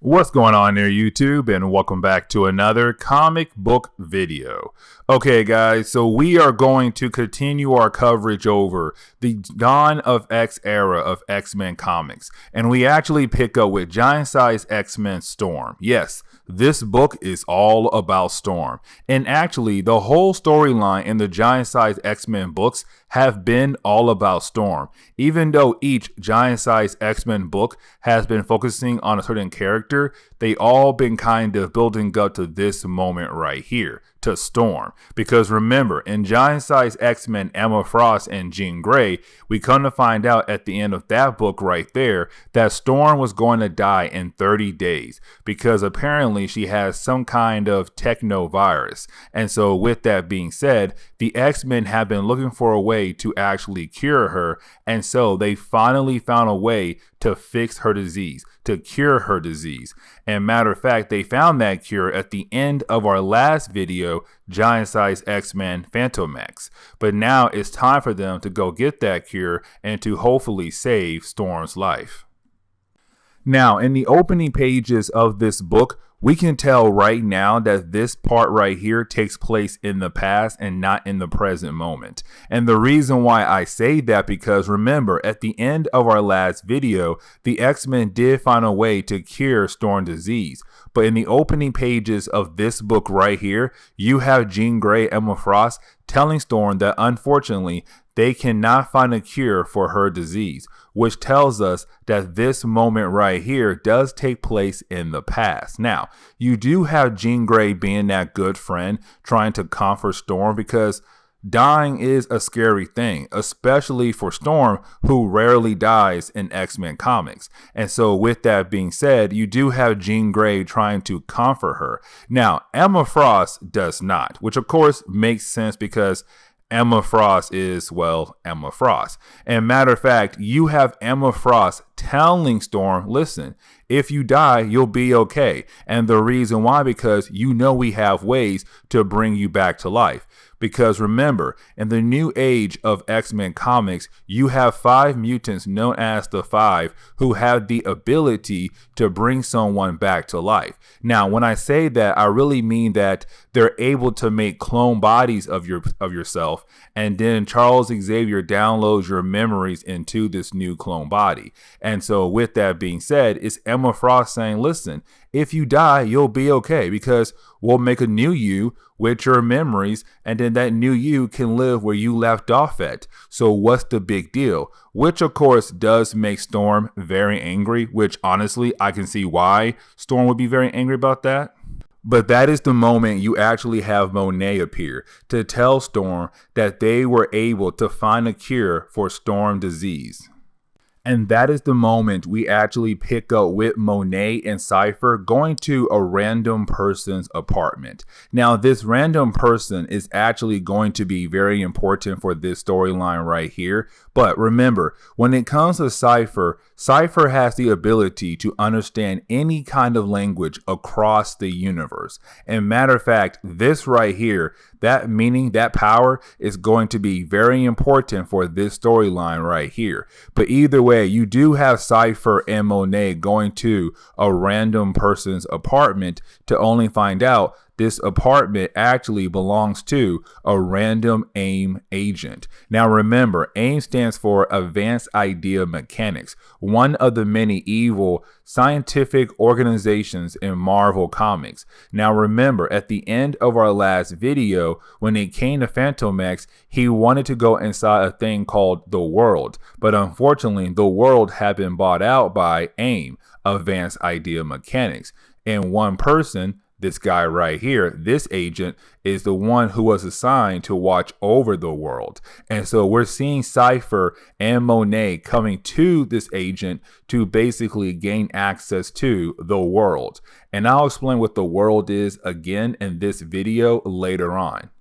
What's going on there, YouTube, and welcome back to another comic book video. Okay, guys, so we are going to continue our coverage over the Dawn of X era of X-Men comics, and we actually pick up with Giant Size X-Men Storm. Yes, this book is all about Storm, and actually the whole storyline in the Giant Size X-Men books have been all about Storm, even though each Giant Size X-Men book has been focusing on a certain character. They all been kind of building up to this moment right here, to Storm. Because remember, in Giant Size X-Men Emma Frost and Jean Grey, we come to find out at the end of that book right there that Storm was going to die in 30 days because apparently she has some kind of techno virus. And so with that being said, the X-Men have been looking for a way to actually cure her, and so they finally found a way to fix her disease, to cure her disease. And matter of fact, they found that cure at the end of our last video, Giant Size X-Men Phantom X. But now it's time for them to go get that cure and to hopefully save Storm's life. Now, in the opening pages of this book, we can tell right now that this part right here takes place in the past and not in the present moment. And the reason why I say that, because remember, at the end of our last video, the X-Men did find a way to cure Storm disease. But in the opening pages of this book right here, you have Jean Grey, Emma Frost, telling Storm that unfortunately, they cannot find a cure for her disease, which tells us that this moment right here does take place in the past. Now, you do have Jean Grey being that good friend trying to comfort Storm, because dying is a scary thing, especially for Storm, who rarely dies in X-Men comics. And so with that being said, you do have Jean Grey trying to comfort her. Now, Emma Frost does not, which of course makes sense because Emma Frost is, well, Emma Frost. And matter of fact, you have Emma Frost telling Storm, listen, if you die, you'll be okay. And the reason why, because you know we have ways to bring you back to life. Because remember, in the new age of X-Men comics, you have 5 mutants known as the Five who have the ability to bring someone back to life. Now, when I say that, I really mean that they're able to make clone bodies of yourself, and then Charles Xavier downloads your memories into this new clone body. And so with that being said, it's Emma Frost saying, listen, if you die, you'll be okay, because we'll make a new you with your memories, and then that new you can live where you left off at. So what's the big deal? Which of course does make Storm very angry, which honestly I can see why Storm would be very angry about that. But that is the moment you actually have Monet appear to tell Storm that they were able to find a cure for Storm disease. And that is the moment we actually pick up with Monet and Cypher going to a random person's apartment. Now, this random person is actually going to be very important for this storyline right here. But remember, when it comes to Cypher, Cypher has the ability to understand any kind of language across the universe. And matter of fact, this right here, that meaning, that power is going to be very important for this storyline right here. But either way, you do have Cypher and Monet going to a random person's apartment to only find out this apartment actually belongs to a random AIM agent. Now remember, AIM stands for Advanced Idea Mechanics, one of the many evil scientific organizations in Marvel Comics. Now remember, at the end of our last video, when it came to Phantom X, he wanted to go inside a thing called the World, but unfortunately the World had been bought out by AIM, Advanced Idea Mechanics, and one person, this guy right here, this agent, is the one who was assigned to watch over the World. And so we're seeing Cypher and Monet coming to this agent to basically gain access to the World. And I'll explain what the World is again in this video later on.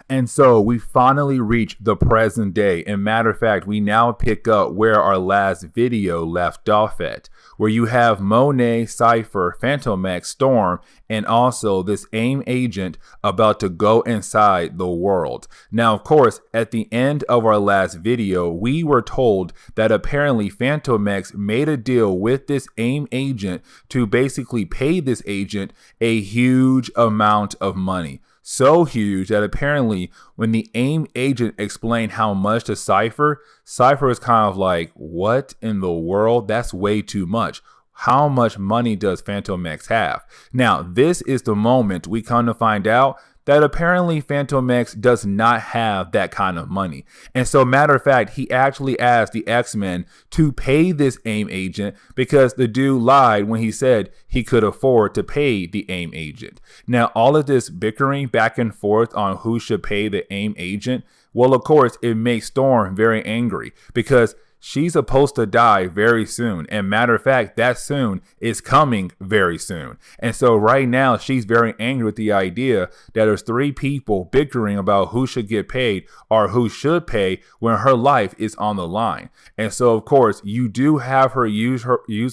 And so we finally reach the present day. And matter of fact, we now pick up where our last video left off at, where you have Monet, Cypher, Phantom X, Storm, and also this AIM agent about to go inside the world. Now, of course, at the end of our last video, we were told that apparently Phantom X made a deal with this AIM agent to basically pay this agent a huge amount of money. So huge that apparently when the AIM agent explained how much to Cypher, Cypher is kind of like, what in the world? That's way too much. How much money does Phantom X have? Now, this is the moment we come to find out that apparently Phantom X does not have that kind of money. And so, matter of fact, he actually asked the X-Men to pay this AIM agent because the dude lied when he said he could afford to pay the AIM agent. Now, all of this bickering back and forth on who should pay the AIM agent, well, of course, it makes Storm very angry because she's supposed to die very soon. And matter of fact, that soon is coming very soon. And so right now, she's very angry with the idea that there's three people bickering about who should get paid or who should pay when her life is on the line. And so, of course, you do have her use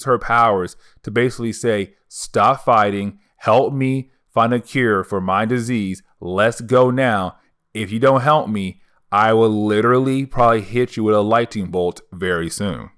her powers to basically say, stop fighting, help me find a cure for my disease. Let's go now. If you don't help me, I will literally probably hit you with a lightning bolt very soon.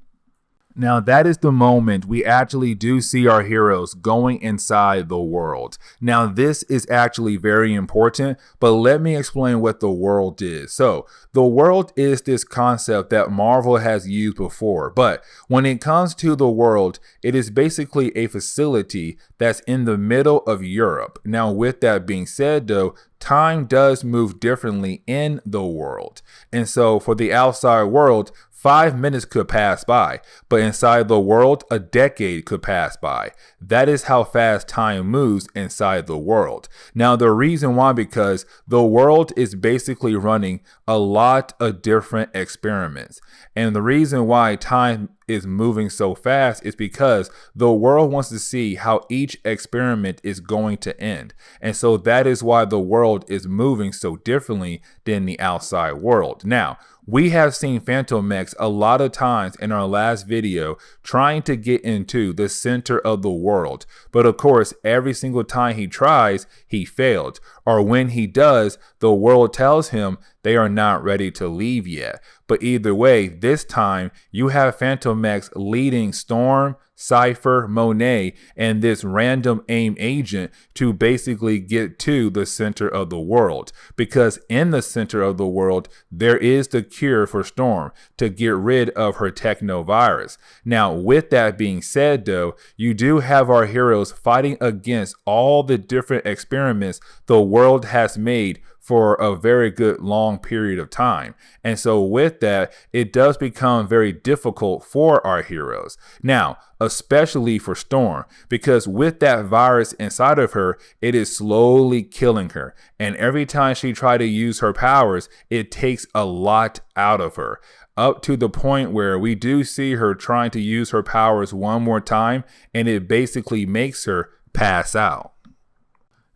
Now, that is the moment we actually do see our heroes going inside the world. Now, this is actually very important, but let me explain what the world is. So, the world is this concept that Marvel has used before, but when it comes to the world, it is basically a facility that's in the middle of Europe. Now, with that being said, though, time does move differently in the world. And so, for the outside world, 5 minutes could pass by, but inside the world, a decade could pass by. That is how fast time moves inside the world. Now, the reason why, because the world is basically running a lot of different experiments. And the reason why time is moving so fast is because the world wants to see how each experiment is going to end. And so that is why the world is moving so differently than the outside world. Now, we have seen Phantom X a lot of times in our last video trying to get into the center of the world. But of course, every single time he tries, he failed. Or when he does, the world tells him they are not ready to leave yet. But either way, this time you have Phantom X leading Storm, Cypher, Monet, and this random AIM agent to basically get to the center of the world. Because in the center of the world, there is the cure for Storm to get rid of her technovirus. Now, with that being said, though, you do have our heroes fighting against all the different experiments the world has made for a very good long period of time. And so with that, it does become very difficult for our heroes. Now, especially for Storm, because with that virus inside of her, it is slowly killing her. And every time she tries to use her powers, it takes a lot out of her. Up to the point where we do see her trying to use her powers one more time, and it basically makes her pass out.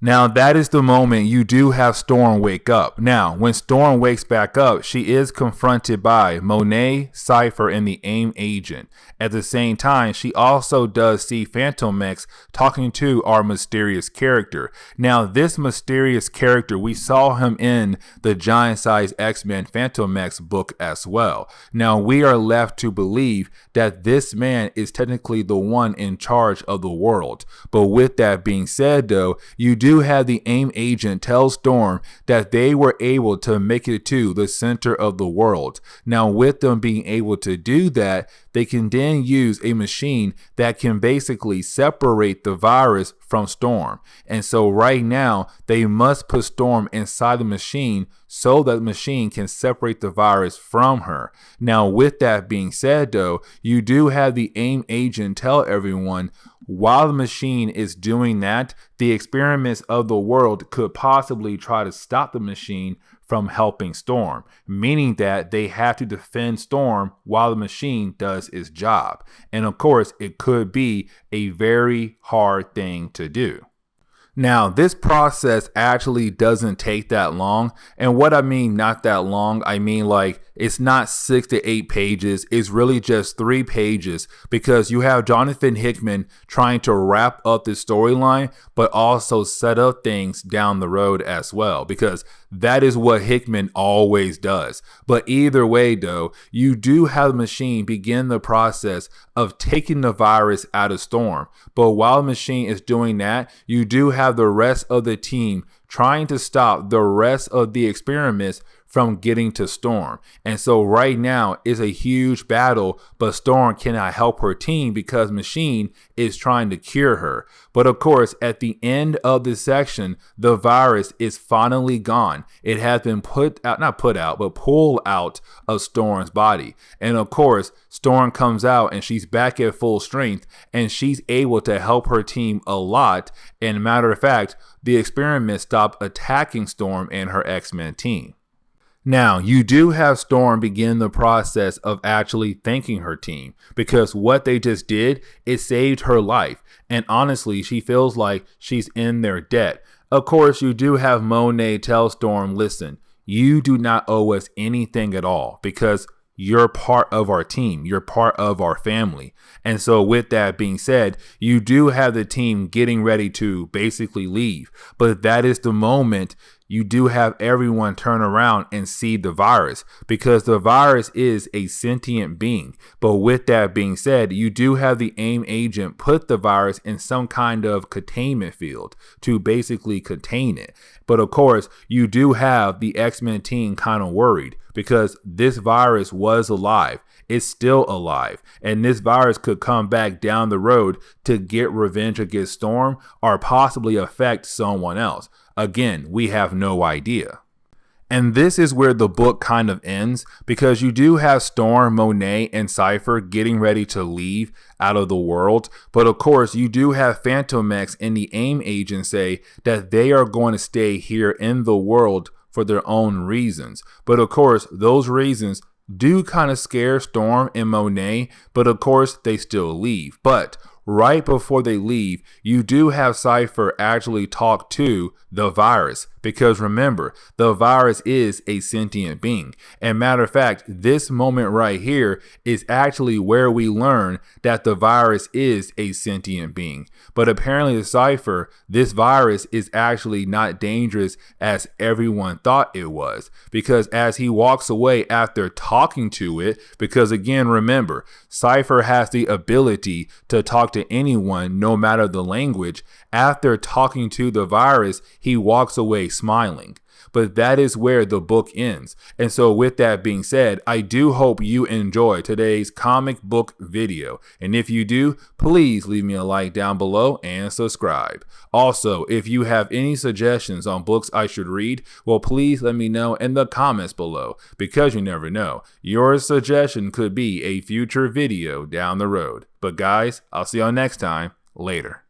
Now, that is the moment you do have Storm wake up. Now, when Storm wakes back up, she is confronted by Monet, Cypher, and the AIM agent. At the same time, she also does see Phantom X talking to our mysterious character. Now, this mysterious character, we saw him in the giant-sized X-Men Phantom X book as well. Now, we are left to believe that this man is technically the one in charge of the world. But with that being said, though, you do have the AIM agent tell Storm that they were able to make it to the center of the world. Now, with them being able to do that, they can then use a machine that can basically separate the virus from Storm. And so right now, they must put Storm inside the machine so that the machine can separate the virus from her. Now, with that being said, though, you do have the AIM agent tell everyone, while the machine is doing that, the experiments of the world could possibly try to stop the machine from helping Storm, meaning that they have to defend Storm while the machine does its job. And of course, it could be a very hard thing to do. Now, this process actually doesn't take that long. And what I mean, not that long, I mean like it's not 6 to 8 pages. It's really just 3 pages because you have Jonathan Hickman trying to wrap up the storyline, but also set up things down the road as well, because that is what Hickman always does. But either way, though, you do have the Machine begin the process of taking the virus out of Storm. But while the Machine is doing that, you do have the rest of the team trying to stop the rest of the experiments from getting to Storm. And so right now is a huge battle, but Storm cannot help her team because Machine is trying to cure her. But of course, at the end of this section, the virus is finally gone. It has been pulled out of Storm's body. And of course, Storm comes out and she's back at full strength and she's able to help her team a lot. And matter of fact, the experiments stop attacking Storm and her X-Men team. Now, you do have Storm begin the process of actually thanking her team because what they just did, it saved her life. And honestly, she feels like she's in their debt. Of course, you do have Monet tell Storm, listen, you do not owe us anything at all because you're part of our team. You're part of our family. And so with that being said, you do have the team getting ready to basically leave. But that is the moment you do have everyone turn around and see the virus because the virus is a sentient being. But with that being said, you do have the AIM agent put the virus in some kind of containment field to basically contain it. But of course, you do have the X-Men team kind of worried because this virus was alive. It's still alive. And this virus could come back down the road to get revenge against Storm or possibly affect someone else. Again, we have no idea. And this is where the book kind of ends because you do have Storm, Monet, and Cypher getting ready to leave out of the world. But of course, you do have Phantom X and the AIM agent say that they are going to stay here in the world for their own reasons. But of course, those reasons do kind of scare Storm and Monet, but of course, they still leave. But right before they leave, you do have Cypher actually talk to the virus because remember, the virus is a sentient being. And matter of fact, this moment right here is actually where we learn that the virus is a sentient being. But apparently to Cypher, this virus is actually not dangerous as everyone thought it was. Because as he walks away after talking to it, because again, remember, Cypher has the ability to talk to anyone no matter the language. After talking to the virus, he walks away smiling. But that is where the book ends. And so with that being said, I do hope you enjoy today's comic book video. And if you do, please leave me a like down below and subscribe. Also, if you have any suggestions on books I should read, well, please let me know in the comments below because you never know. Your suggestion could be a future video down the road. But guys, I'll see y'all next time. Later.